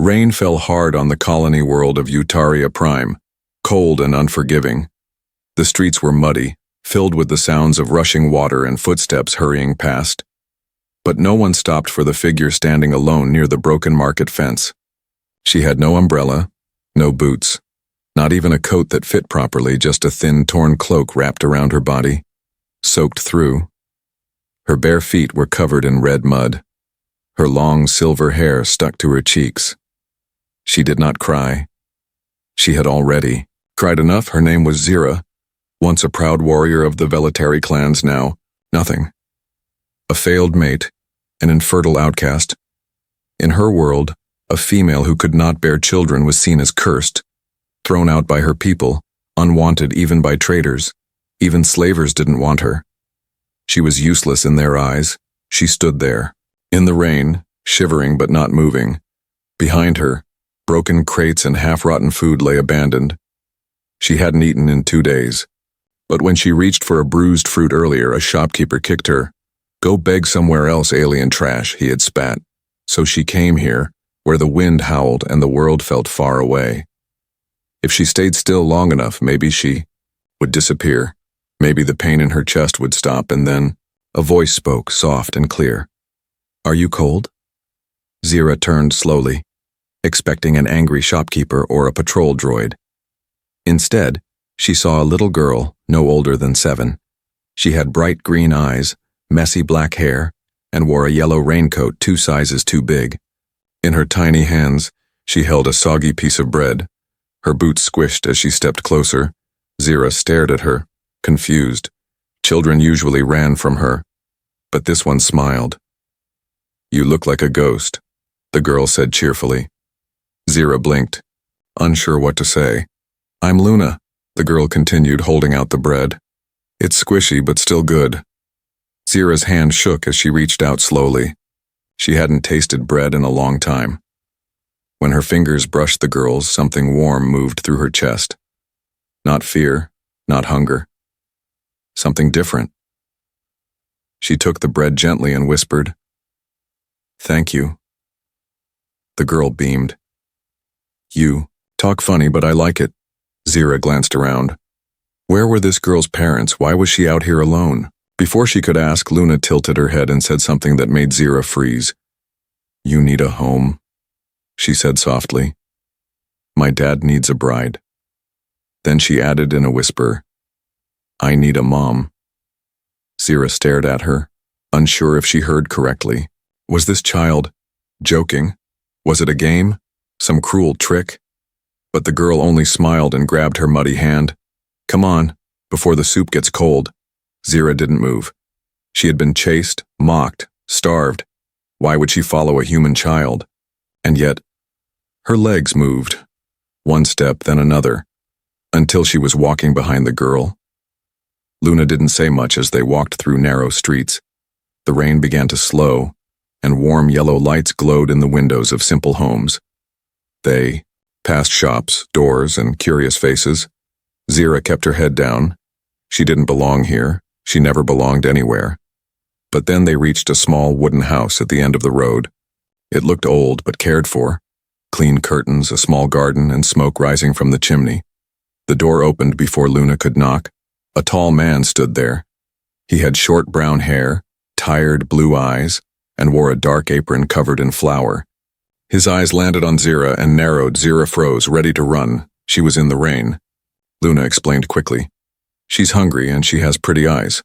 Rain fell hard on the colony world of Utaria Prime, cold and unforgiving. The streets were muddy, filled with the sounds of rushing water and footsteps hurrying past. But no one stopped for the figure standing alone near the broken market fence. She had no umbrella, no boots, not even a coat that fit properly, just a thin, torn cloak wrapped around her body, soaked through. Her bare feet were covered in red mud. Her long silver hair stuck to her cheeks. She did not cry. She had already cried enough. Her name was Zira, once a proud warrior of the Velatari clans, now nothing. A failed mate, an infertile outcast. In her world, a female who could not bear children was seen as cursed, thrown out by her people, unwanted even by traders. Even slavers didn't want her. She was useless in their eyes. She stood there, in the rain, shivering but not moving. Behind her, broken crates and half-rotten food lay abandoned. She hadn't eaten in 2 days. But when she reached for a bruised fruit earlier, a shopkeeper kicked her. "Go beg somewhere else, alien trash," he had spat. So she came here, where the wind howled and the world felt far away. If she stayed still long enough, maybe she would disappear. Maybe the pain in her chest would stop, and then a voice spoke, soft and clear. "Are you cold?" Zira turned slowly, expecting an angry shopkeeper or a patrol droid. Instead, she saw a little girl, no older than 7. She had bright green eyes, messy black hair, and wore a yellow raincoat 2 sizes too big. In her tiny hands, she held a soggy piece of bread. Her boots squished as she stepped closer. Zira stared at her, confused. Children usually ran from her, but this one smiled. "You look like a ghost," the girl said cheerfully. Zira blinked, unsure what to say. "I'm Luna," the girl continued, holding out the bread. "It's squishy but still good." Zira's hand shook as she reached out slowly. She hadn't tasted bread in a long time. When her fingers brushed the girl's, something warm moved through her chest. Not fear, not hunger. Something different. She took the bread gently and whispered, "Thank you." The girl beamed. "You talk funny, but I like it." Zira glanced around. Where were this girl's parents? Why was she out here alone? Before she could ask, Luna tilted her head and said something that made Zira freeze. "You need a home," she said softly. "My dad needs a bride." Then she added in a whisper, "I need a mom." Zira stared at her, unsure if she heard correctly. Was this child joking? Was it a game? Some cruel trick? But the girl only smiled and grabbed her muddy hand. "Come on, before the soup gets cold." Zira didn't move. She had been chased, mocked, starved. Why would she follow a human child? And yet, her legs moved. One step, then another, until she was walking behind the girl. Luna didn't say much as they walked through narrow streets. The rain began to slow, and warm yellow lights glowed in the windows of simple homes. They passed shops, doors, and curious faces. Zira kept her head down. She didn't belong here. She never belonged anywhere. But then they reached a small wooden house at the end of the road. It looked old but cared for. Clean curtains, a small garden, and smoke rising from the chimney. The door opened before Luna could knock. A tall man stood there. He had short brown hair, tired blue eyes, and wore a dark apron covered in flour. His eyes landed on Zira and narrowed. Zira froze, ready to run. She was in the rain. Luna explained quickly. "She's hungry and she has pretty eyes."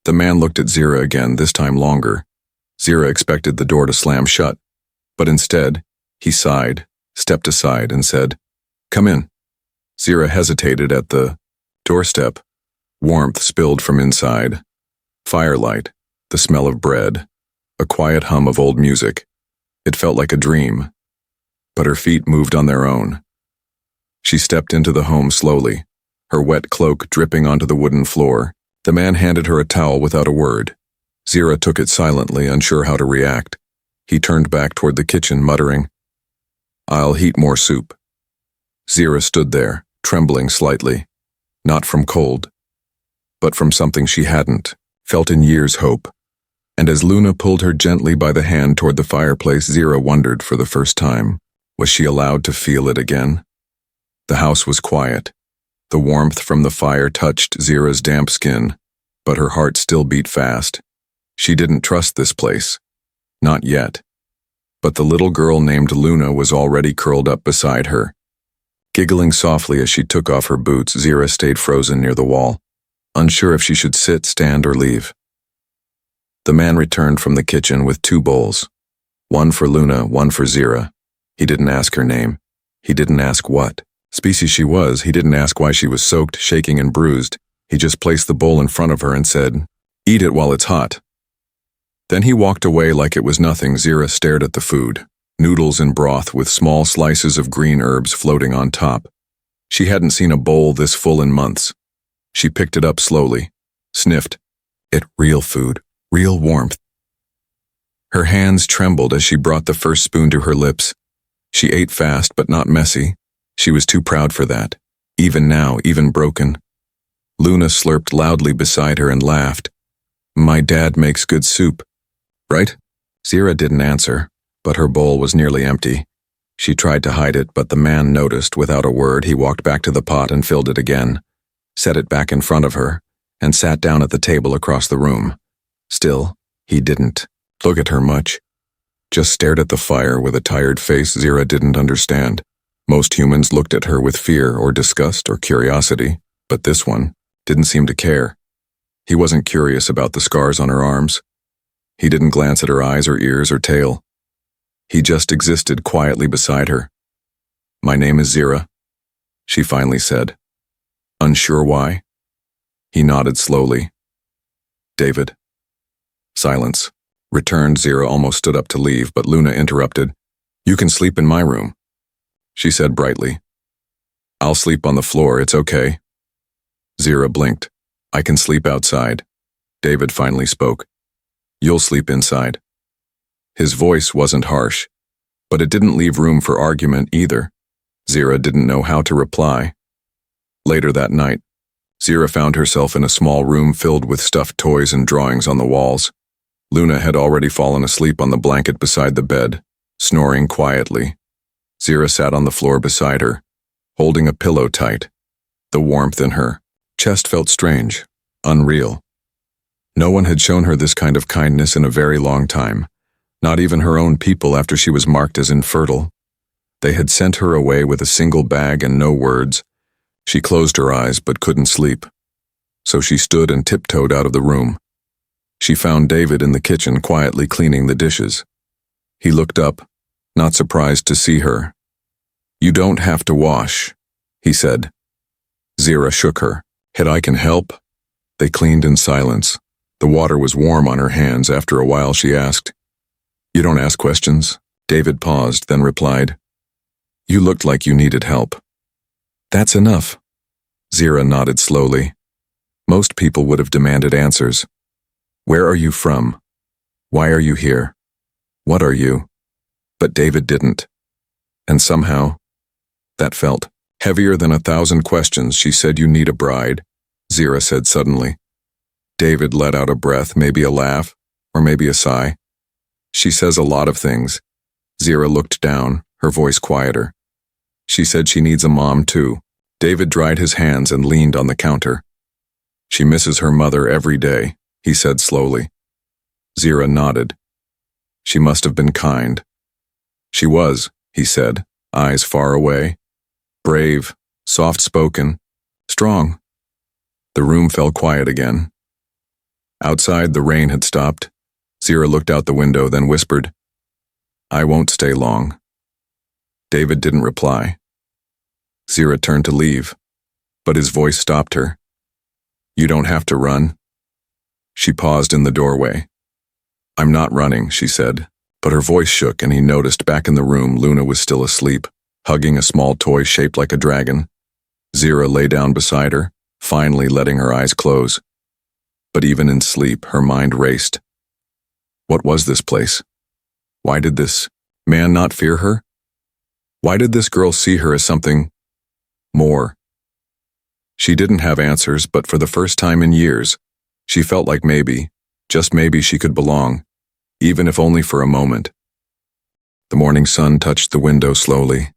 The man looked at Zira again, this time longer. Zira expected the door to slam shut, but instead, he sighed, stepped aside, and said, "Come in." Zira hesitated at the doorstep. Warmth spilled from inside. Firelight, the smell of bread, a quiet hum of old music. It felt like a dream, but her feet moved on their own. She stepped into the home slowly, her wet cloak dripping onto the wooden floor. The man handed her a towel without a word. Zira took it silently, unsure how to react. He turned back toward the kitchen, muttering, "I'll heat more soup." Zira stood there, trembling slightly, not from cold, but from something she hadn't felt in years, hope. And as Luna pulled her gently by the hand toward the fireplace, Zira wondered for the first time, Was she allowed to feel it again? The house was quiet. The warmth from the fire touched Zira's damp skin, but her heart still beat fast. She didn't trust this place. Not yet. But the little girl named Luna was already curled up beside her. Giggling softly as she took off her boots, Zira stayed frozen near the wall, unsure if she should sit, stand, or leave. The man returned from the kitchen with 2 bowls. One for Luna, one for Zira. He didn't ask her name. He didn't ask what species she was. He didn't ask why she was soaked, shaking, and bruised. He just placed the bowl in front of her and said, "Eat it while it's hot." Then he walked away like it was nothing. Zira stared at the food. Noodles in broth with small slices of green herbs floating on top. She hadn't seen a bowl this full in months. She picked it up slowly, sniffed. Real food, real warmth. Her hands trembled as she brought the first spoon to her lips. She ate fast but not messy. She was too proud for that. Even now, even broken. Luna slurped loudly beside her and laughed. "My dad makes good soup, right?" Zira didn't answer, but her bowl was nearly empty. She tried to hide it, but the man noticed. Without a word, he walked back to the pot and filled it again, set it back in front of her, and sat down at the table across the room. Still, he didn't look at her much. Just stared at the fire with a tired face Zira didn't understand. Most humans looked at her with fear or disgust or curiosity, but this one didn't seem to care. He wasn't curious about the scars on her arms. He didn't glance at her eyes or ears or tail. He just existed quietly beside her. "My name is Zira," she finally said. Unsure why. He nodded slowly. "David." Silence. Returned. Zira almost stood up to leave, but Luna interrupted. "You can sleep in my room," she said brightly. "I'll sleep on the floor, it's okay." Zira blinked. "I can sleep outside." David finally spoke. "You'll sleep inside." His voice wasn't harsh, but it didn't leave room for argument either. Zira didn't know how to reply. Later that night, Zira found herself in a small room filled with stuffed toys and drawings on the walls. Luna had already fallen asleep on the blanket beside the bed, snoring quietly. Zira sat on the floor beside her, holding a pillow tight. The warmth in her chest felt strange, unreal. No one had shown her this kind of kindness in a very long time, not even her own people after she was marked as infertile. They had sent her away with a single bag and no words. She closed her eyes but couldn't sleep. So she stood and tiptoed out of the room. She found David in the kitchen quietly cleaning the dishes. He looked up, not surprised to see her. "You don't have to wash," he said. Zira shook her. "I can help." They cleaned in silence. The water was warm on her hands. After a while she asked, "You don't ask questions?" David paused, then replied, "You looked like you needed help." "That's enough." Zira nodded slowly. Most people would have demanded answers. "Where are you from? Why are you here? What are you?" But David didn't. And somehow, that felt heavier than 1,000 questions. "She said you need a bride," Zira said suddenly. David let out a breath, maybe a laugh, or maybe a sigh. "She says a lot of things." Zira looked down, her voice quieter. "She said she needs a mom too." David dried his hands and leaned on the counter. "She misses her mother every day," he said slowly. Zira nodded. "She must have been kind." "She was," he said, eyes far away. "Brave, soft-spoken, strong." The room fell quiet again. Outside, the rain had stopped. Zira looked out the window, then whispered, "I won't stay long." David didn't reply. Zira turned to leave, but his voice stopped her. "You don't have to run." She paused in the doorway. "I'm not running," she said, but her voice shook and he noticed back in the room Luna was still asleep, hugging a small toy shaped like a dragon. Zira lay down beside her, finally letting her eyes close. But even in sleep, her mind raced. What was this place? Why did this man not fear her? Why did this girl see her as something more? She didn't have answers, but for the first time in years, she felt like maybe, just maybe she could belong, even if only for a moment. The morning sun touched the window slowly.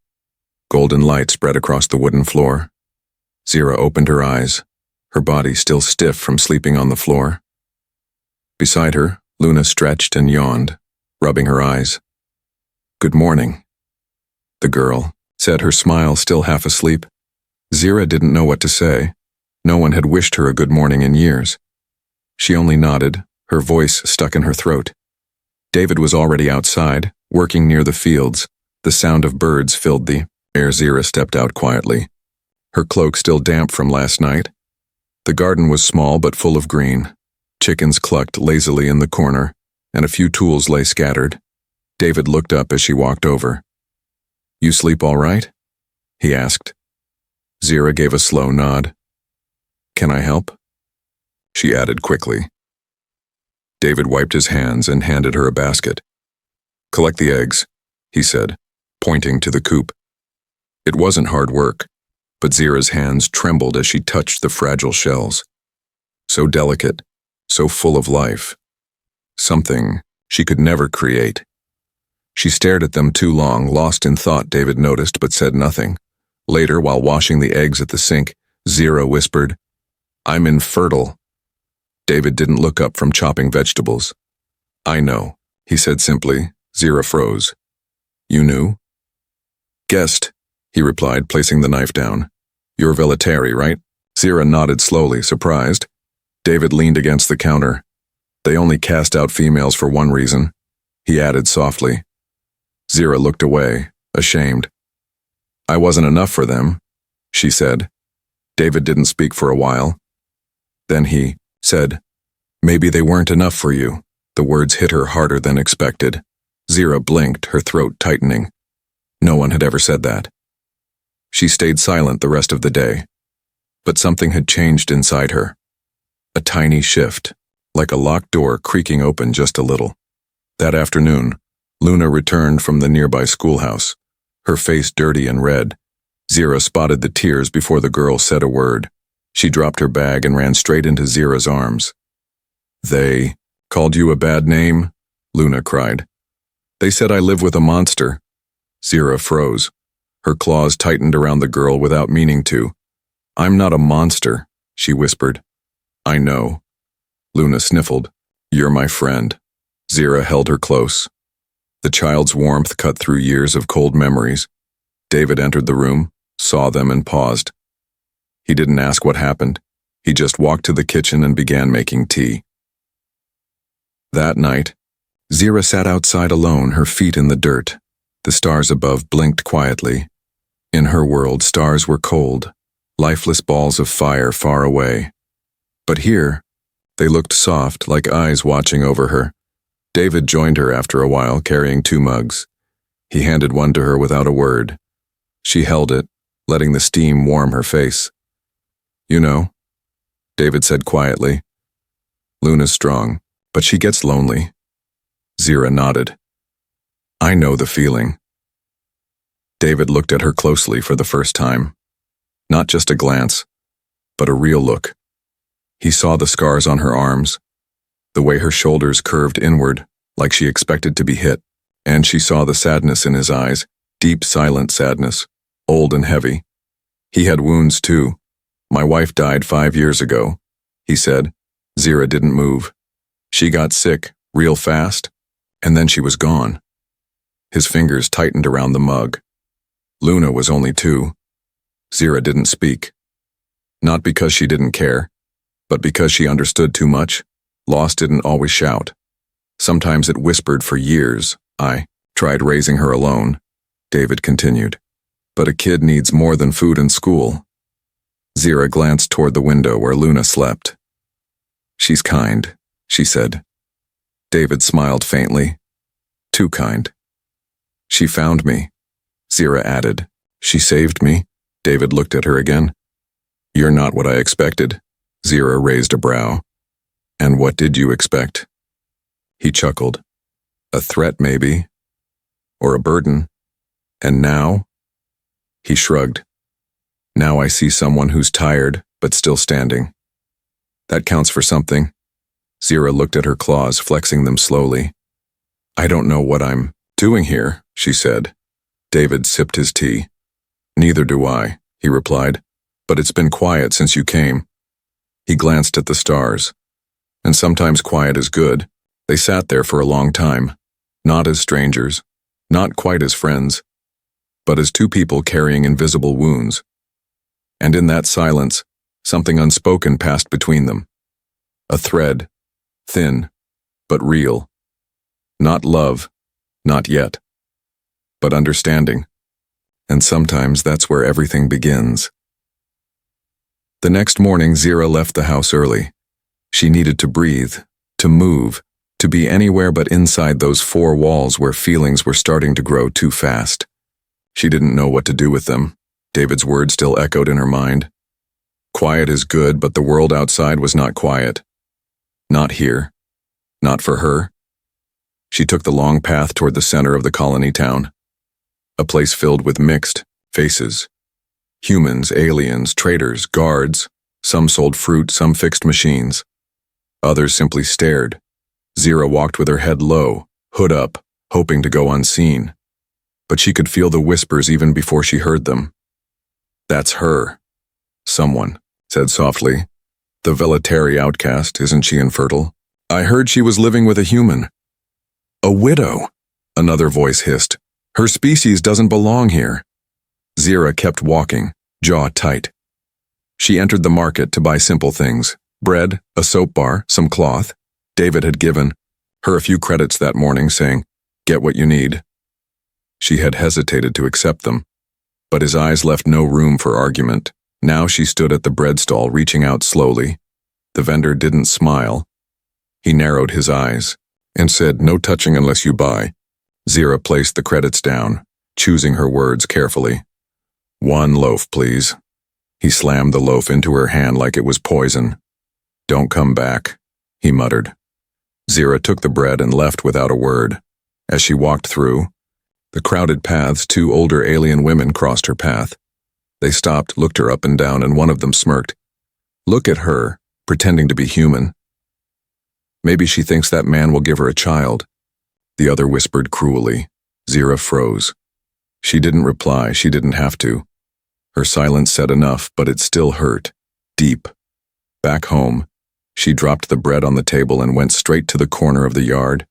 Golden light spread across the wooden floor. Zira opened her eyes, her body still stiff from sleeping on the floor. Beside her, Luna stretched and yawned, rubbing her eyes. "Good morning," the girl said, her smile still half asleep. Zira didn't know what to say. No one had wished her a good morning in years. She only nodded, her voice stuck in her throat. David was already outside, working near the fields. The sound of birds filled the air. Zira stepped out quietly, her cloak still damp from last night. The garden was small but full of green. Chickens clucked lazily in the corner, and a few tools lay scattered. David looked up as she walked over. "You sleep all right?" he asked. Zira gave a slow nod. "Can I help?" she added quickly. David wiped his hands and handed her a basket. "Collect the eggs," he said, pointing to the coop. It wasn't hard work, but Zira's hands trembled as she touched the fragile shells. So delicate, so full of life. Something she could never create. She stared at them too long, lost in thought. David noticed but said nothing. Later, while washing the eggs at the sink, Zira whispered, "I'm infertile." David didn't look up from chopping vegetables. "I know," he said simply. Zira froze. "You knew?" "Guessed," he replied, placing the knife down. "You're Velatari, right?" Zira nodded slowly, surprised. David leaned against the counter. "They only cast out females for one reason," he added softly. Zira looked away, ashamed. "I wasn't enough for them," she said. David didn't speak for a while. Then he said, "Maybe they weren't enough for you." The words hit her harder than expected. Zira blinked, her throat tightening. No one had ever said that. She stayed silent the rest of the day. But something had changed inside her. A tiny shift, like a locked door creaking open just a little. That afternoon, Luna returned from the nearby schoolhouse, her face dirty and red. Zira spotted the tears before the girl said a word. She dropped her bag and ran straight into Zira's arms. "They called you a bad name?" Luna cried. "They said I live with a monster." Zira froze. Her claws tightened around the girl without meaning to. "I'm not a monster," she whispered. "I know." Luna sniffled. "You're my friend." Zira held her close. The child's warmth cut through years of cold memories. David entered the room, saw them, and paused. He didn't ask what happened. He just walked to the kitchen and began making tea. That night, Zira sat outside alone, her feet in the dirt. The stars above blinked quietly. In her world, stars were cold, lifeless balls of fire far away. But here, they looked soft, like eyes watching over her. David joined her after a while, carrying 2 mugs. He handed one to her without a word. She held it, letting the steam warm her face. "You know," David said quietly, "Luna's strong, but she gets lonely." Zira nodded. "I know the feeling." David looked at her closely for the first time. Not just a glance, but a real look. He saw the scars on her arms, the way her shoulders curved inward, like she expected to be hit, and she saw the sadness in his eyes, deep, silent sadness, old and heavy. He had wounds too. "My wife died 5 years ago," he said. Zira didn't move. "She got sick, real fast, and then she was gone." His fingers tightened around the mug. Luna was only 2. Zira didn't speak. Not because she didn't care, but because she understood too much. Loss didn't always shout. Sometimes it whispered for years. "I tried raising her alone," David continued. "But a kid needs more than food and school." Zira glanced toward the window where Luna slept. "She's kind," she said. David smiled faintly. "Too kind." "She found me," Zira added. "She saved me." David looked at her again. "You're not what I expected." Zira raised a brow. "And what did you expect?" He chuckled. "A threat, maybe. Or a burden. And now?" He shrugged. "Now I see someone who's tired, but still standing. That counts for something." Zira looked at her claws, flexing them slowly. "I don't know what I'm doing here," she said. David sipped his tea. Neither do I, he replied, but it's been quiet since you came. He glanced at the stars. And sometimes quiet is good. They sat there for a long time, not as strangers, not quite as friends, but as two people carrying invisible wounds. And in that silence, something unspoken passed between them. A thread, thin, but real. Not love, not yet, but understanding. And sometimes that's where everything begins. The next morning, Zira left the house early. She needed to breathe, to move, to be anywhere but inside those four walls where feelings were starting to grow too fast. She didn't know what to do with them. David's words still echoed in her mind. Quiet is good, but the world outside was not quiet. Not here. Not for her. She took the long path toward the center of the colony town. A place filled with mixed faces. Humans, aliens, traders, guards. Some sold fruit, some fixed machines. Others simply stared. Zira walked with her head low, hood up, hoping to go unseen. But she could feel the whispers even before she heard them. That's her. Someone said softly. The Velatari outcast, isn't she infertile? I heard she was living with a human. A widow, another voice hissed. Her species doesn't belong here. Zira kept walking, jaw tight. She entered the market to buy simple things. Bread, a soap bar, some cloth. David had given her a few credits that morning, saying, "Get what you need." She had hesitated to accept them, but his eyes left no room for argument. Now she stood at the bread stall, reaching out slowly. The vendor didn't smile. He narrowed his eyes and said, "No touching unless you buy." Zira placed the credits down, choosing her words carefully. "One loaf, please." He slammed the loaf into her hand like it was poison. "Don't come back," he muttered. Zira took the bread and left without a word. As she walked through the crowded paths, two older alien women crossed her path. They stopped, looked her up and down, and one of them smirked. Look at her, pretending to be human. Maybe she thinks that man will give her a child. The other whispered cruelly. Zira froze. She didn't reply, she didn't have to. Her silence said enough, but it still hurt. Deep. Back home, she dropped the bread on the table and went straight to the corner of the yard.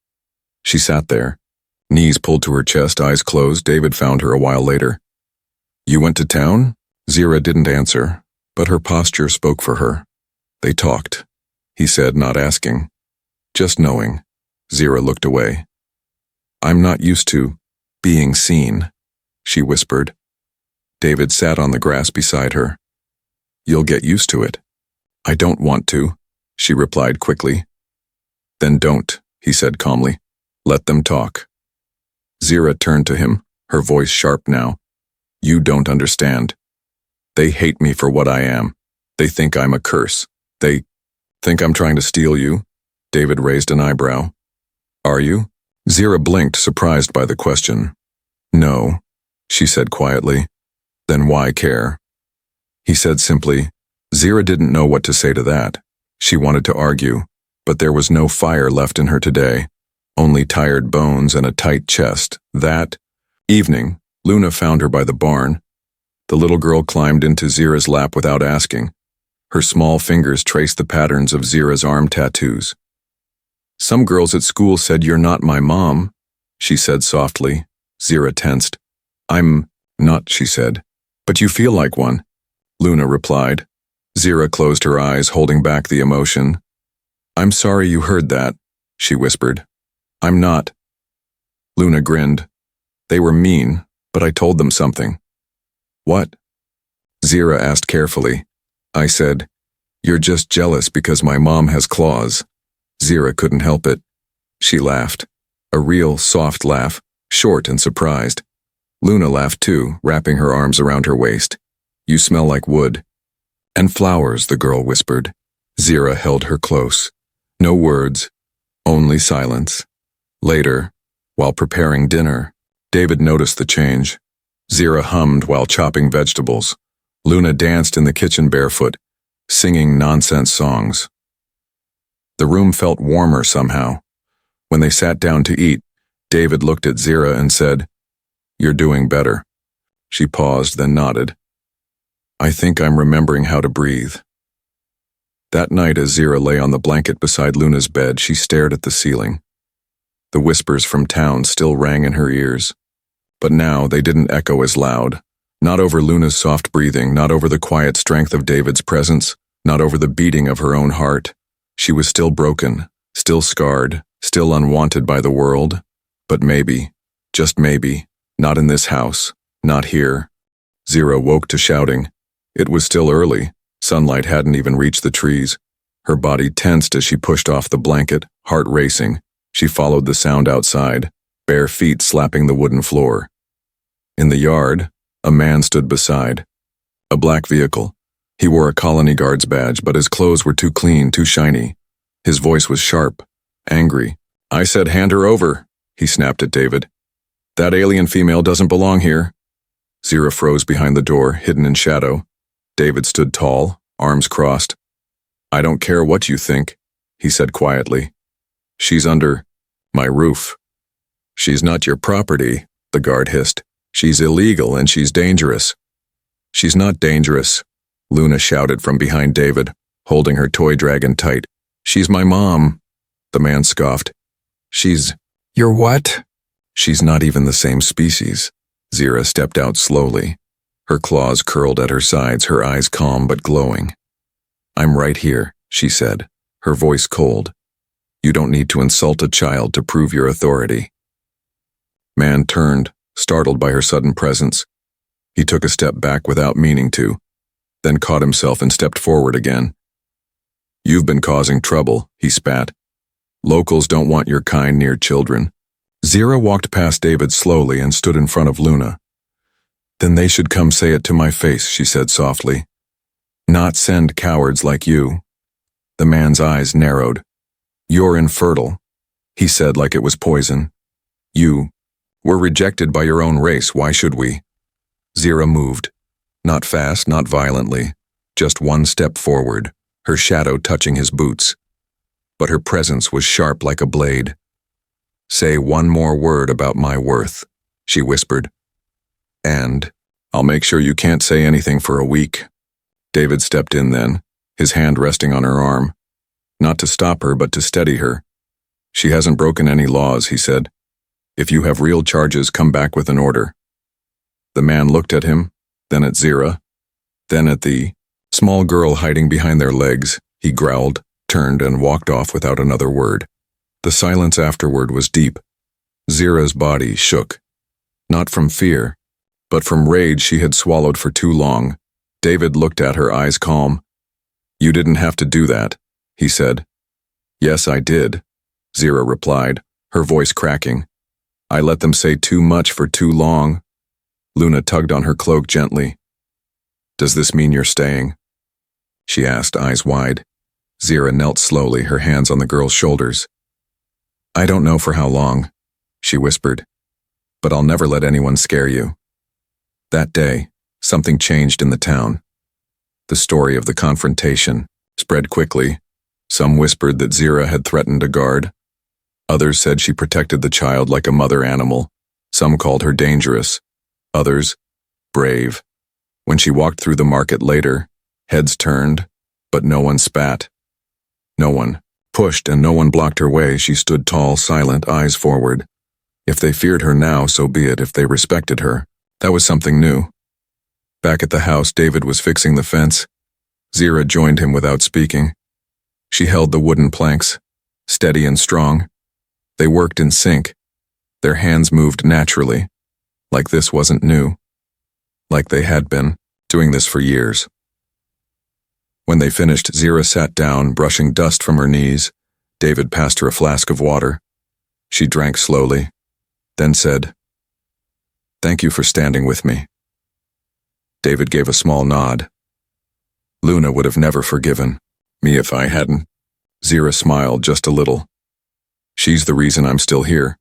She sat there, knees pulled to her chest, eyes closed. David found her a while later. You went to town? Zira didn't answer, but her posture spoke for her. They talked, he said, not asking. Just knowing. Zira looked away. I'm not used to being seen, she whispered. David sat on the grass beside her. You'll get used to it. I don't want to, she replied quickly. Then don't, he said calmly. Let them talk. Zira turned to him, her voice sharp now. You don't understand. They hate me for what I am. They think I'm a curse. They think I'm trying to steal you. David raised an eyebrow. Are you? Zira blinked, surprised by the question. No, she said quietly. Then why care? He said simply. Zira didn't know what to say to that. She wanted to argue, but there was no fire left in her today, only tired bones and a tight chest. That evening, Luna found her by the barn. The little girl climbed into Zira's lap without asking. Her small fingers traced the patterns of Zira's arm tattoos. Some girls at school said you're not my mom, she said softly. Zira tensed. I'm not, she said. But you feel like one, Luna replied. Zira closed her eyes, holding back the emotion. I'm sorry you heard that, she whispered. I'm not. Luna grinned. They were mean, but I told them something. What? Zira asked carefully. I said, you're just jealous because my mom has claws. Zira couldn't help it. She laughed. A real, soft laugh, short and surprised. Luna laughed too, wrapping her arms around her waist. You smell like wood. And flowers, the girl whispered. Zira held her close. No words, only silence. Later, while preparing dinner, David noticed the change. Zira hummed while chopping vegetables. Luna danced in the kitchen barefoot, singing nonsense songs. The room felt warmer somehow. When they sat down to eat, David looked at Zira and said, You're doing better. She paused, then nodded. I think I'm remembering how to breathe. That night, as Zira lay on the blanket beside Luna's bed, she stared at the ceiling. The whispers from town still rang in her ears, but now they didn't echo as loud. Not over Luna's soft breathing, not over the quiet strength of David's presence, not over the beating of her own heart. She was still broken, still scarred, still unwanted by the world. But maybe, just maybe, not in this house, not here. Zira woke to shouting. It was still early. Sunlight hadn't even reached the trees. Her body tensed as she pushed off the blanket, heart racing. She followed the sound outside, bare feet slapping the wooden floor. In the yard, a man stood beside. A black vehicle. He wore a colony guard's badge, but his clothes were too clean, too shiny. His voice was sharp, angry. I said, hand her over, he snapped at David. That alien female doesn't belong here. Zira froze behind the door, hidden in shadow. David stood tall, arms crossed. I don't care what you think, he said quietly. She's under my roof. She's not your property, the guard hissed. She's illegal and she's dangerous. She's not dangerous, Luna shouted from behind David, holding her toy dragon tight. She's my mom, the man scoffed. She's... Your what? She's not even the same species. Zira stepped out slowly. Her claws curled at her sides, her eyes calm but glowing. I'm right here, she said, her voice cold. You don't need to insult a child to prove your authority. Man turned, startled by her sudden presence. He took a step back without meaning to, then caught himself and stepped forward again. You've been causing trouble, he spat. Locals don't want your kind near children. Zira walked past David slowly and stood in front of Luna. Then they should come say it to my face, she said softly. Not send cowards like you. The man's eyes narrowed. You're infertile, he said like it was poison. You were rejected by your own race, why should we? Zira moved. Not fast, not violently, just one step forward, her shadow touching his boots. But her presence was sharp like a blade. Say one more word about my worth, she whispered. And I'll make sure you can't say anything for a week. David stepped in then, his hand resting on her arm. Not to stop her, but to steady her. She hasn't broken any laws, he said. If you have real charges, come back with an order. The man looked at him, then at Zira, then at the small girl hiding behind their legs. He growled, turned, and walked off without another word. The silence afterward was deep. Zira's body shook. Not from fear, but from rage she had swallowed for too long. David looked at her, eyes calm. You didn't have to do that, he said. Yes, I did, Zira replied, her voice cracking. I let them say too much for too long. Luna tugged on her cloak gently. Does this mean you're staying? She asked, eyes wide. Zira knelt slowly, her hands on the girl's shoulders. I don't know for how long, she whispered, but I'll never let anyone scare you. That day, something changed in the town. The story of the confrontation spread quickly. Some whispered that Zira had threatened a guard. Others said she protected the child like a mother animal. Some called her dangerous. Others, brave. When she walked through the market later, heads turned, but no one spat. No one pushed and no one blocked her way. She stood tall, silent, eyes forward. If they feared her now, so be it. If they respected her, that was something new. Back at the house, David was fixing the fence. Zira joined him without speaking. She held the wooden planks, steady and strong. They worked in sync. Their hands moved naturally, like this wasn't new, like they had been doing this for years. When they finished, Zira sat down, brushing dust from her knees. David passed her a flask of water. She drank slowly, then said, Thank you for standing with me. David gave a small nod. Luna would have never forgiven me if I hadn't. Zira smiled just a little. She's the reason I'm still here.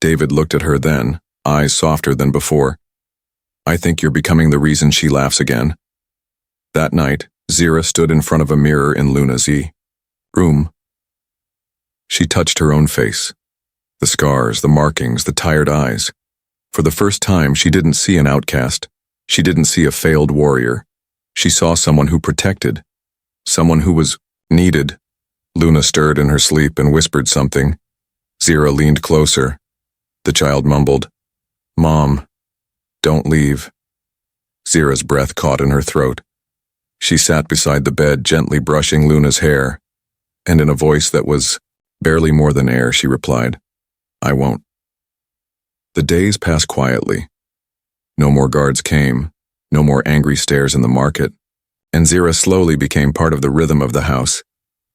David looked at her then, eyes softer than before. I think you're becoming the reason she laughs again. That night, Zira stood in front of a mirror in Luna's room. She touched her own face. The scars, the markings, the tired eyes. For the first time, she didn't see an outcast. She didn't see a failed warrior. She saw someone who protected. Someone who was needed. Luna stirred in her sleep and whispered something. Zira leaned closer. The child mumbled, "Mom, don't leave." Zira's breath caught in her throat. She sat beside the bed, gently brushing Luna's hair, and in a voice that was barely more than air, she replied, "I won't." The days passed quietly. No more guards came, no more angry stares in the market, and Zira slowly became part of the rhythm of the house.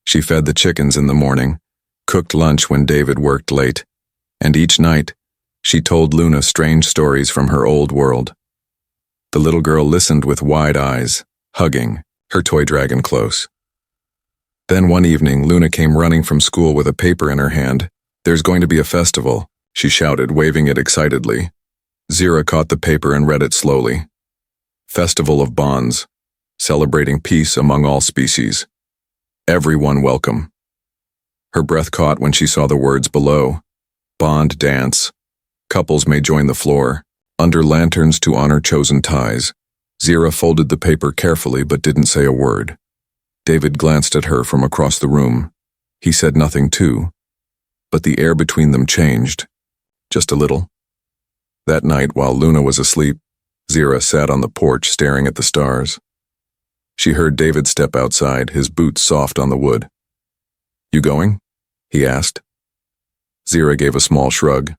She fed the chickens in the morning, cooked lunch when David worked late, and each night, she told Luna strange stories from her old world. The little girl listened with wide eyes, hugging her toy dragon close. Then one evening, Luna came running from school with a paper in her hand. "There's going to be a festival," she shouted, waving it excitedly. Zira caught the paper and read it slowly. "Festival of Bonds, celebrating peace among all species. Everyone welcome." Her breath caught when she saw the words below. Bond dance. Couples may join the floor, under lanterns to honor chosen ties. Zira folded the paper carefully but didn't say a word. David glanced at her from across the room. He said nothing too, but the air between them changed, just a little. That night, while Luna was asleep, Zira sat on the porch staring at the stars. She heard David step outside, his boots soft on the wood. "You going?" he asked. Zira gave a small shrug.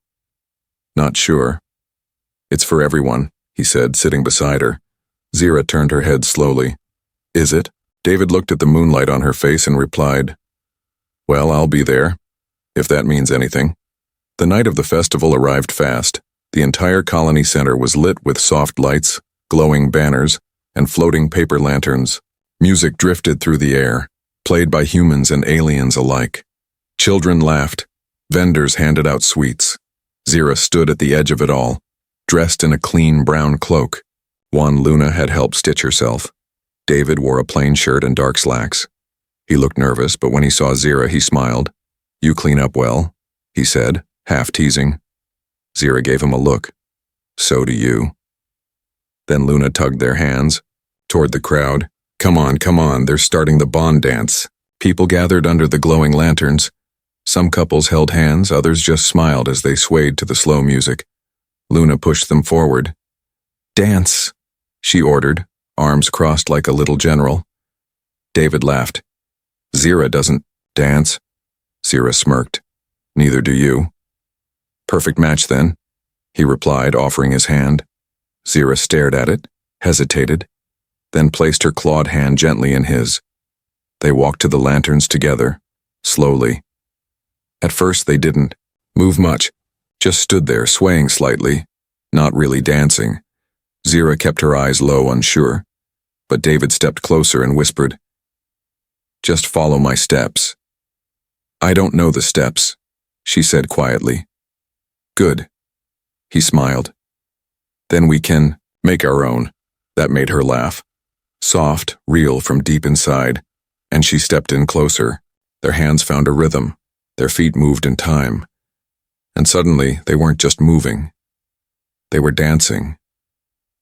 "Not sure." "It's for everyone," he said, sitting beside her. Zira turned her head slowly. "Is it?" David looked at the moonlight on her face and replied, "Well, I'll be there, if that means anything." The night of the festival arrived fast. The entire colony center was lit with soft lights, glowing banners, and floating paper lanterns. Music drifted through the air, played by humans and aliens alike. Children laughed. Vendors handed out sweets. Zira stood at the edge of it all, dressed in a clean brown cloak. One Luna had helped stitch herself. David wore a plain shirt and dark slacks. He looked nervous, but when he saw Zira, he smiled. "You clean up well," he said, half teasing. Zira gave him a look. "So do you." Then Luna tugged their hands toward the crowd. Come on, they're starting the Bond dance." People gathered under the glowing lanterns. Some couples held hands, others just smiled as they swayed to the slow music. Luna pushed them forward. "Dance," she ordered, arms crossed like a little general. David laughed. "Zira doesn't dance." Zira smirked. "Neither do you." "Perfect match then," he replied, offering his hand. Zira stared at it, hesitated, then placed her clawed hand gently in his. They walked to the lanterns together, slowly. At first they didn't move much, just stood there swaying slightly, not really dancing. Zira kept her eyes low, unsure, but David stepped closer and whispered, "Just follow my steps." "I don't know the steps," she said quietly. "Good." He smiled. "Then we can make our own." That made her laugh. Soft, real from deep inside, and she stepped in closer. Their hands found a rhythm. Their feet moved in time. And suddenly, they weren't just moving. They were dancing.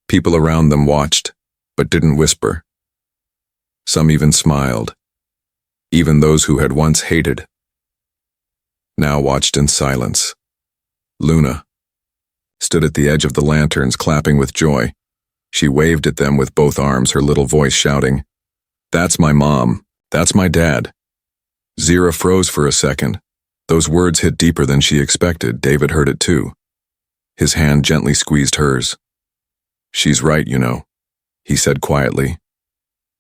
People around them watched, but didn't whisper. Some even smiled. Even those who had once hated now watched in silence. Luna stood at the edge of the lanterns, clapping with joy. She waved at them with both arms, her little voice shouting, "That's my mom. That's my dad." Zira froze for a second. Those words hit deeper than she expected. David heard it too. His hand gently squeezed hers. "She's right, you know," he said quietly.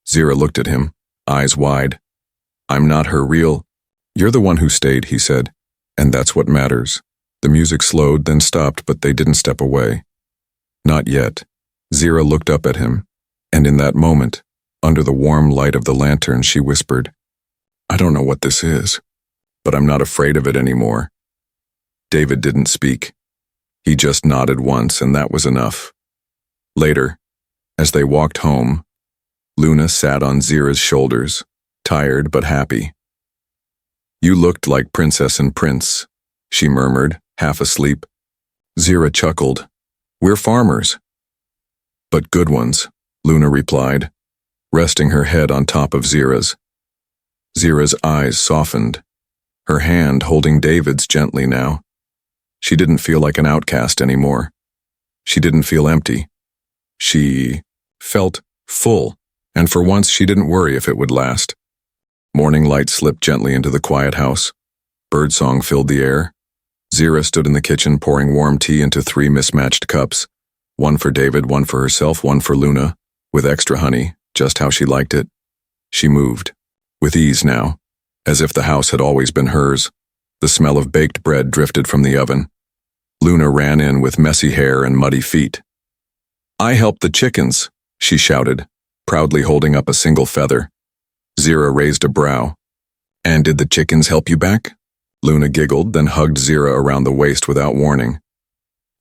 Zira looked at him, eyes wide. "I'm not her real—" "You're the one who stayed," he said, "and that's what matters." The music slowed, then stopped, but they didn't step away. Not yet. Zira looked up at him, and in that moment, under the warm light of the lantern, she whispered, "I don't know what this is, but I'm not afraid of it anymore." David didn't speak. He just nodded once, and that was enough. Later, as they walked home, Luna sat on Zira's shoulders, tired but happy. "You looked like Princess and Prince," she murmured, half asleep. Zira chuckled. We're farmers. But good ones, Luna replied, resting her head on top of Zira's. Zira's eyes softened, her hand holding David's gently now. She didn't feel like an outcast anymore. She didn't feel empty. She felt full, and for once she didn't worry if it would last. Morning light slipped gently into the quiet house. Birdsong filled the air. Zira stood in the kitchen pouring warm tea into 3 mismatched cups, one for David, one for herself, one for Luna, with extra honey, just how she liked it. She moved, with ease now, as if the house had always been hers. The smell of baked bread drifted from the oven. Luna ran in with messy hair and muddy feet. "I helped the chickens," she shouted, proudly holding up a single feather. Zira raised a brow. "And did the chickens help you back?" Luna giggled, then hugged Zira around the waist without warning.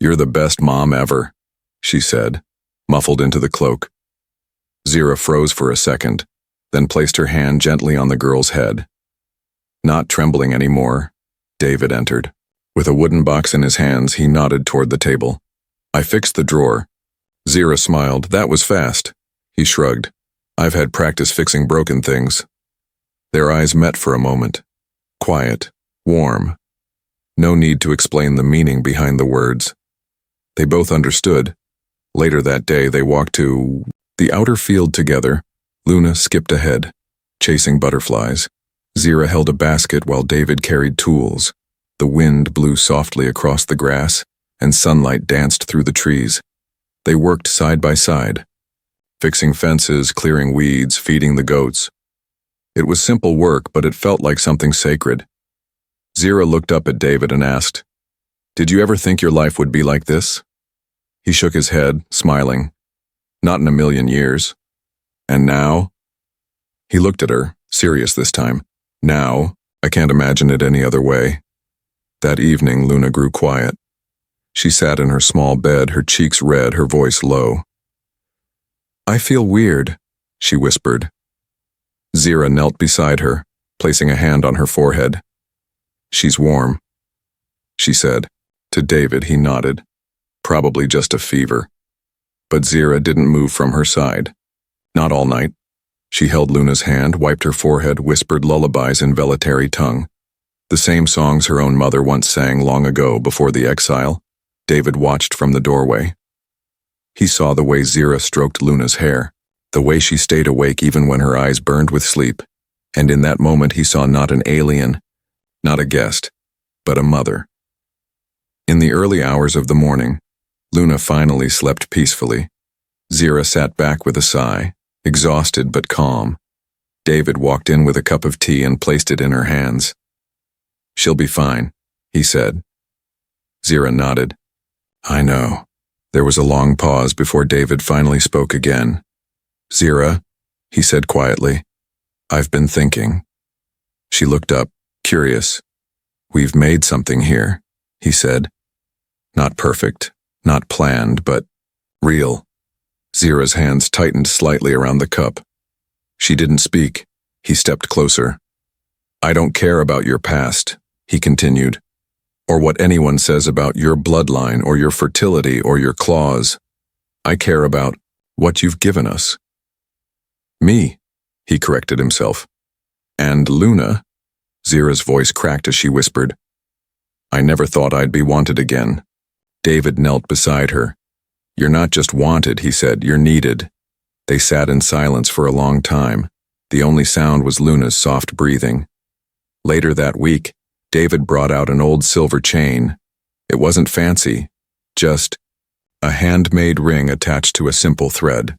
"You're the best mom ever," she said, muffled into the cloak. Zira froze for a second, then placed her hand gently on the girl's head. Not trembling anymore, David entered. With a wooden box in his hands, he nodded toward the table. "I fixed the drawer." Zira smiled. "That was fast." He shrugged. "I've had practice fixing broken things." Their eyes met for a moment. Quiet, warm. No need to explain the meaning behind the words. They both understood. Later that day, they walked to the outer field together. Luna skipped ahead, chasing butterflies. Zira held a basket while David carried tools. The wind blew softly across the grass, and sunlight danced through the trees. They worked side by side, fixing fences, clearing weeds, feeding the goats. It was simple work, but it felt like something sacred. Zira looked up at David and asked, "Did you ever think your life would be like this?" He shook his head, smiling. "Not in a million years." "And now?" He looked at her, serious this time. "Now, I can't imagine it any other way." That evening, Luna grew quiet. She sat in her small bed, her cheeks red, her voice low. "I feel weird," she whispered. Zira knelt beside her, placing a hand on her forehead. "She's warm," she said. To David, he nodded. Probably just a fever. But Zira didn't move from her side. Not all night. She held Luna's hand, wiped her forehead, whispered lullabies in Velitary tongue. The same songs her own mother once sang long ago before the exile. David watched from the doorway. He saw the way Zira stroked Luna's hair, the way she stayed awake even when her eyes burned with sleep, and in that moment he saw not an alien, not a guest, but a mother. In the early hours of the morning, Luna finally slept peacefully. Zira sat back with a sigh, exhausted but calm. David walked in with a cup of tea and placed it in her hands. "She'll be fine," he said. Zira nodded. "I know." There was a long pause before David finally spoke again. "Zira," he said quietly, "I've been thinking." She looked up, curious. "We've made something here," he said. "Not perfect, not planned, but real." Zira's hands tightened slightly around the cup. She didn't speak. He stepped closer. "I don't care about your past," he continued, "or what anyone says about your bloodline or your fertility or your claws. I care about what you've given us." "Me," he corrected himself. "And Luna," Zira's voice cracked as she whispered. "I never thought I'd be wanted again." David knelt beside her. "You're not just wanted," he said, "you're needed." They sat in silence for a long time. The only sound was Luna's soft breathing. Later that week, David brought out an old silver chain. It wasn't fancy, just a handmade ring attached to a simple thread.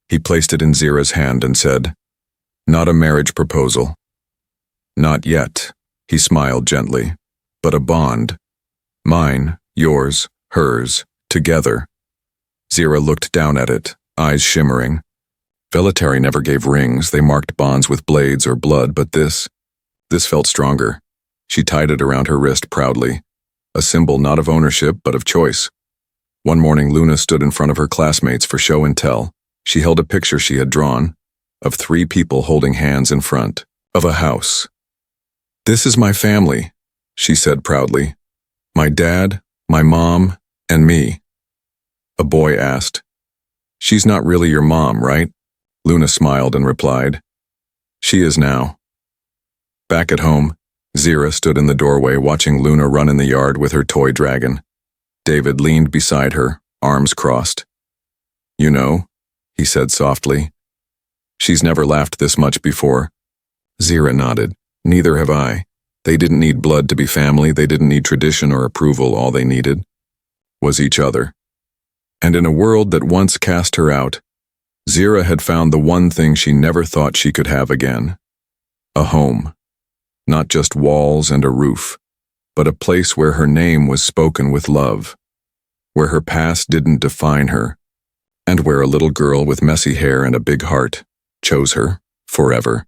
He placed it in Zira's hand and said, "Not a marriage proposal." "Not yet," he smiled gently, "but a bond. Mine, yours, hers, together." Zira looked down at it, eyes shimmering. Velitary never gave rings, they marked bonds with blades or blood, but this felt stronger. She tied it around her wrist proudly, a symbol not of ownership but of choice. One morning Luna stood in front of her classmates for show and tell. She held a picture she had drawn, of 3 people holding hands in front of a house. "This is my family," she said proudly. "My dad, my mom, and me." A boy asked. She's not really your mom, right? Luna smiled and replied. She is now. Back at home, Zira stood in the doorway watching Luna run in the yard with her toy dragon. David leaned beside her, arms crossed. You know, he said softly. She's never laughed this much before. Zira nodded. Neither have I. They didn't need blood to be family, they didn't need tradition or approval, all they needed was each other. And in a world that once cast her out, Zira had found the one thing she never thought she could have again. A home. Not just walls and a roof, but a place where her name was spoken with love, where her past didn't define her, and where a little girl with messy hair and a big heart chose her forever.